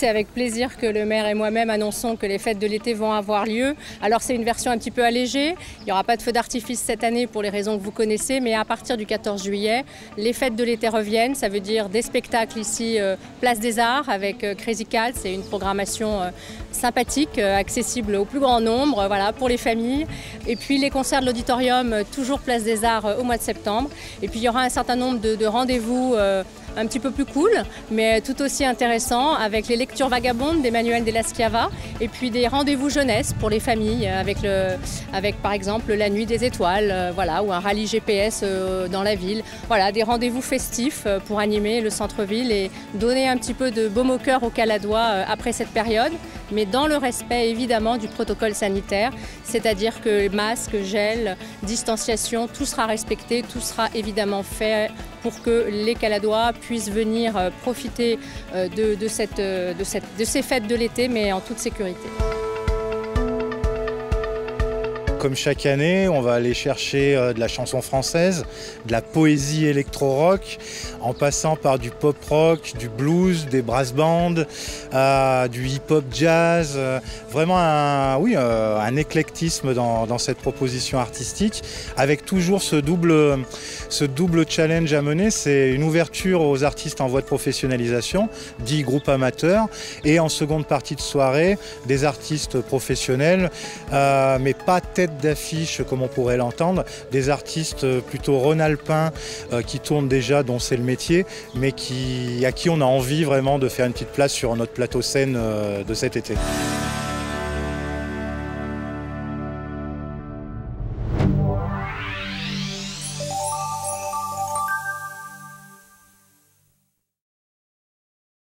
c'est avec plaisir que le maire et moi-même annonçons que les fêtes de l'été vont avoir lieu. Alors c'est une version un petit peu allégée, il n'y aura pas de feux d'artifice cette année pour les raisons que vous connaissez, mais à partir du 14 juillet, les fêtes de l'été reviennent. Ça veut dire des spectacles ici, Place des Arts avec Crazy Cats, c'est une programmation sympathique, accessible au plus grand nombre, voilà, pour les familles. Et puis les concerts de l'auditorium, toujours Place des Arts au mois de septembre. Et puis il y aura un certain nombre de rendez-vous un petit peu plus cool, mais tout aussi intéressant, avec les lectures vagabondes d'Emmanuel Della Schiava et puis des rendez-vous jeunesse pour les familles, avec par exemple la nuit des étoiles, voilà, ou un rallye GPS dans la ville. Voilà, des rendez-vous festifs pour animer le centre-ville et donner un petit peu de baume au cœur aux Caladois après cette période, mais dans le respect évidemment du protocole sanitaire, c'est-à-dire que masque, gel, distanciation, tout sera respecté, tout sera évidemment fait pour que les Caladois puissent venir profiter de ces fêtes de l'été, mais en toute sécurité. Comme chaque année, on va aller chercher de la chanson française, de la poésie électro-rock, en passant par du pop-rock, du blues, des brass bands, du hip-hop jazz. Vraiment un éclectisme dans cette proposition artistique, avec toujours ce double challenge à mener. C'est une ouverture aux artistes en voie de professionnalisation, dits groupes amateurs, et en seconde partie de soirée, des artistes professionnels, mais pas tête d'affiche comme on pourrait l'entendre, des artistes plutôt rhône-alpins qui tournent déjà, dont c'est le métier, mais à qui on a envie vraiment de faire une petite place sur notre plateau scène de cet été.